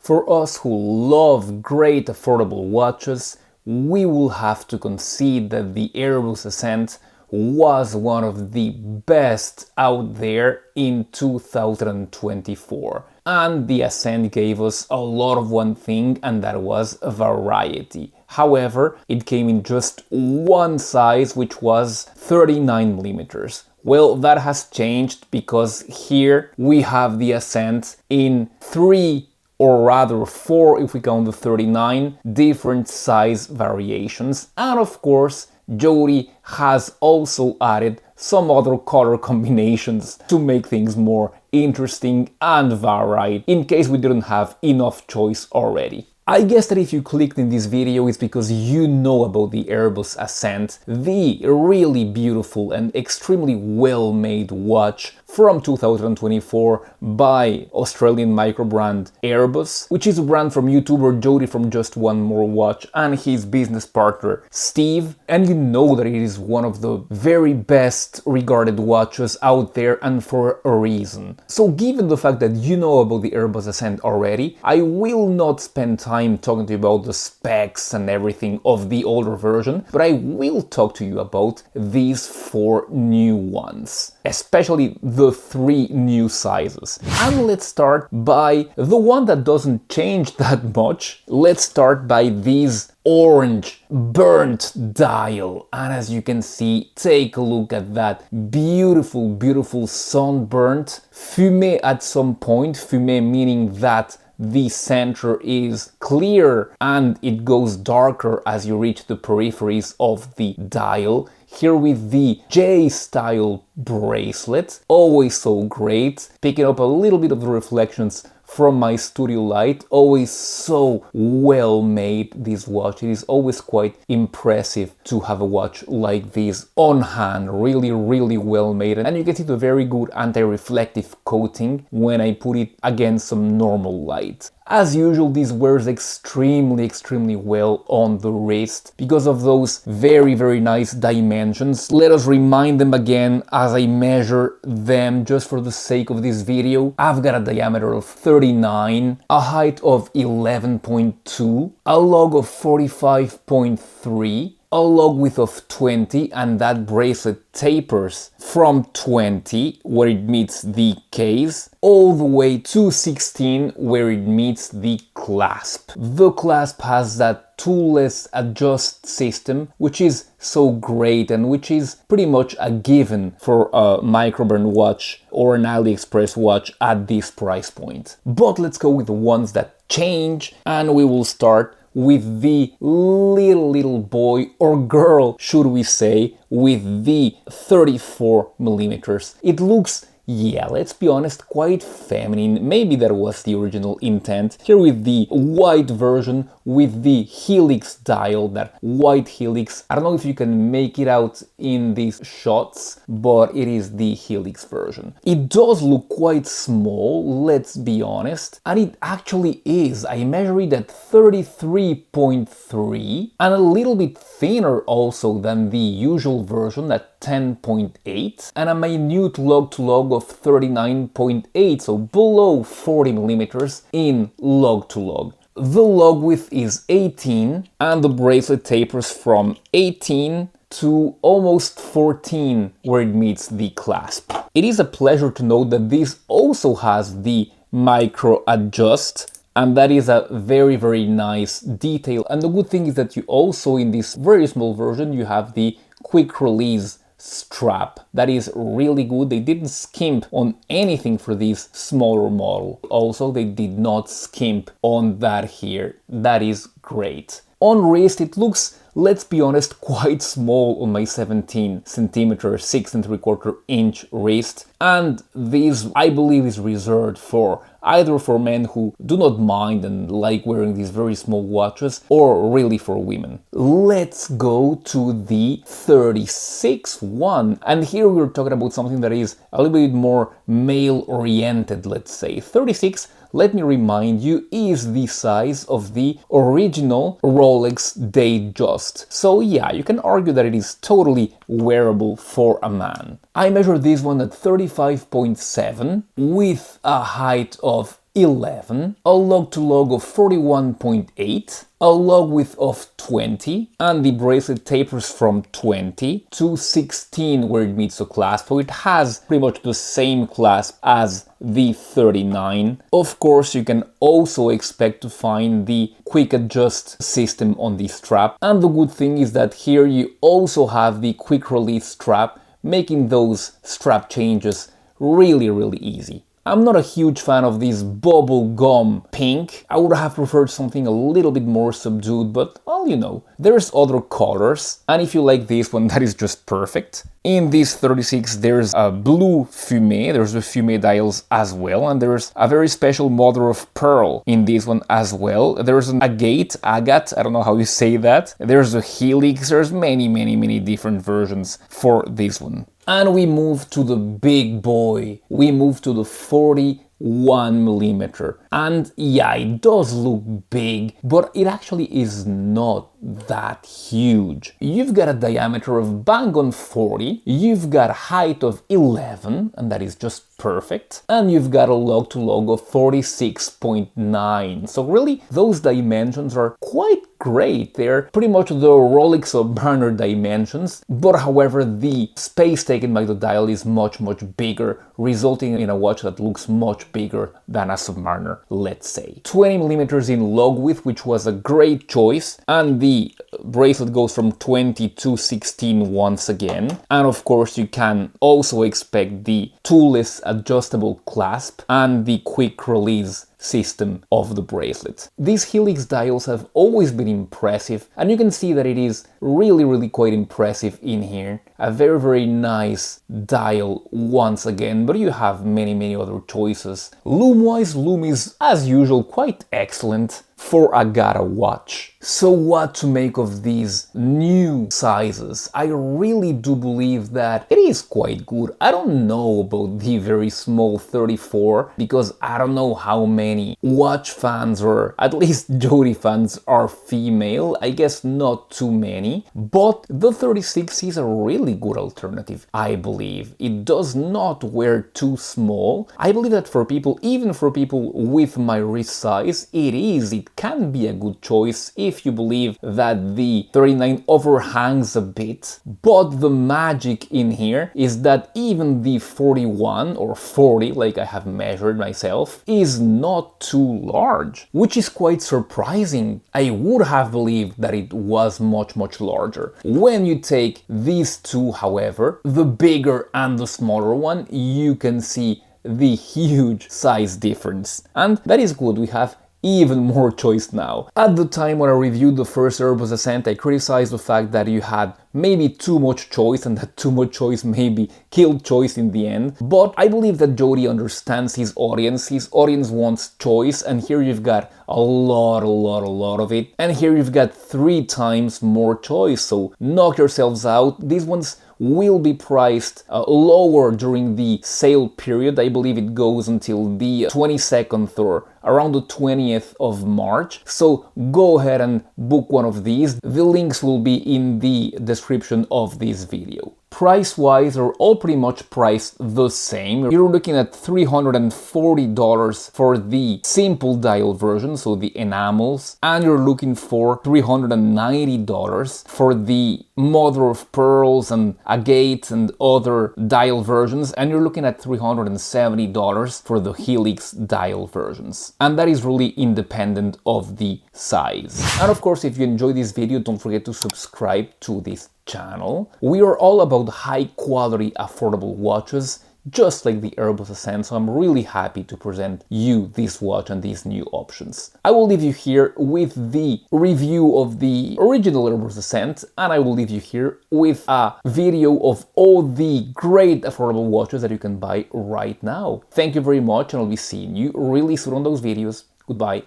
For us who love great affordable watches, we will have to concede that the Erebus Ascent was one of the best out there in 2024. And the Ascent gave us a lot of one thing, and that was variety. However, it came in just one size, which was 39 millimeters. Well, that has changed because here we have the Ascent in 3, or rather 4 if we count the 39, different size variations. And of course, Jody has also added some other color combinations to make things more interesting and varied, in case we didn't have enough choice already. I guess that if you clicked in this video, it's because you know about the Erebus Ascent, the really beautiful and extremely well-made watch from 2024 by Australian microbrand Erebus, which is a brand from YouTuber Jody from Just One More Watch and his business partner Steve. And you know that it is one of the very best regarded watches out there, and for a reason. So given the fact that you know about the Erebus Ascent already, I will not spend time talking to you about the specs and everything of the older version, but I will talk to you about these 4 new ones, especially the 3 new sizes. And let's start by the one that doesn't change that much. Let's start by these orange burnt dial, and as you can see, take a look at that beautiful, beautiful sunburnt fumé at some point. Fumé meaning that the center is clear and it goes darker as you reach the peripheries of the dial. Here with the J-style bracelet, always so great, picking up a little bit of the reflections from my studio light. Always so well made, this watch. It is always quite impressive to have a watch like this on hand. Really, really well made, and you can see the very good anti-reflective coating when I put it against some normal light. As usual, this wears extremely well on the wrist because of those very, very nice dimensions. Let us remind them again as I measure them just for the sake of this video. I've got a diameter of 39, a height of 11.2, a log of 45.3, a log width of 20, and that bracelet tapers from 20 where it meets the case all the way to 16 where it meets the clasp. The clasp has that toolless adjust system, which is so great and which is pretty much a given for a Microbrand watch or an AliExpress watch at this price point. But let's go with the ones that change, and we will start with the little boy or girl, should we say, with the 34 millimeters. It looks, yeah, let's be honest, quite feminine. Maybe that was the original intent. Here with the white version with the helix dial, that white helix. I don't know if you can make it out in these shots, but it is the helix version. It does look quite small, let's be honest, and it actually is. I measure it at 33.3 and a little bit thinner also than the usual version at 10.8, and a minute log-to-log of 39.8, so below 40 millimeters in log-to-log. The log width is 18, and the bracelet tapers from 18 to almost 14 where it meets the clasp. It is a pleasure to note that this also has the micro adjust, and that is a very, very nice detail. And the good thing is that you also, in this very small version, you have the quick release strap. That is really good. They didn't skimp on anything for this smaller model. Also, they did not skimp on that here. That is great. On wrist, it looks, let's be honest, quite small on my 17 centimeter 6 3/4 inch wrist, and this I believe is reserved for either for men who do not mind and like wearing these very small watches, or really for women. Let's go to the 36 one, and here we're talking about something that is a little bit more male oriented, let's say. 36, let me remind you, is the size of the original Rolex Datejust. So yeah, you can argue that it is totally wearable for a man. I measured this one at 35.7 with a height of 11, a log-to-log of 41.8, a log width of 20, and the bracelet tapers from 20 to 16 where it meets the clasp, so it has pretty much the same clasp as the 39. Of course, you can also expect to find the quick adjust system on the strap, and the good thing is that here you also have the quick release strap, making those strap changes really easy. I'm not a huge fan of this bubble gum pink. I would have preferred something a little bit more subdued, but well, you know, there's other colors, and if you like this one, that is just perfect. In this 36, there's a blue fumé, there's the fumé dials as well, and there's a very special mother of pearl in this one as well. There's an agate, I don't know how you say that. There's a helix, there's many different versions for this one. And we move to the big boy. We move to the 41mm. And yeah, it does look big, but it actually is not that huge. You've got a diameter of bang on 40, you've got a height of 11, and that is just perfect, and you've got a log-to-log of 46.9. So really, those dimensions are quite great. They're pretty much the Rolex Submariner dimensions, but however, the space taken by the dial is much bigger, resulting in a watch that looks much bigger than a Submariner, let's say. 20mm in log width, which was a great choice, and the bracelet goes from 20 to 16 once again. And of course, you can also expect the toolless adjustable clasp and the quick release system of the bracelet. These helix dials have always been impressive, and you can see that it is really quite impressive in here. A very nice dial once again, but you have many other choices. Lume-wise, Lume is as usual quite excellent for a Gada watch. So what to make of these new sizes? I really do believe that it is quite good. I don't know about the very small 34 because I don't know how many watch fans or at least Jody fans are female. I guess not too many, but the 36 is a really good alternative, I believe. It does not wear too small. I believe that for people, even for people with my wrist size, it can be a good choice if you believe that the 39 overhangs a bit. But the magic in here is that even the 41 or 40, like I have measured myself, is not too large, which is quite surprising. I would have believed that it was much larger. When you take these two, however, the bigger and the smaller one, you can see the huge size difference. And that is good. We have even more choice now. At the time when I reviewed the first Erebus Ascent, I criticized the fact that you had maybe too much choice and that too much choice maybe killed choice in the end. But I believe that Jody understands his audience. His audience wants choice, and here you've got a lot of it. And here you've got 3 times more choice, so knock yourselves out. These ones will be priced lower during the sale period. I believe it goes until the 22nd or around the 20th of March. So go ahead and book one of these. The links will be in the description of this video. Price-wise, they're all pretty much priced the same. You're looking at $340 for the simple dial version, so the enamels, and you're looking for $390 for the mother of pearls and agate and other dial versions, and you're looking at $370 for the helix dial versions. And that is really independent of the size. And of course, if you enjoyed this video, don't forget to subscribe to this channel. We are all about high quality, affordable watches, just like the Erebus Ascent, so I'm really happy to present you this watch and these new options. I will leave you here with the review of the original Erebus Ascent, and I will leave you here with a video of all the great affordable watches that you can buy right now. Thank you very much, and I'll be seeing you really soon on those videos. Goodbye.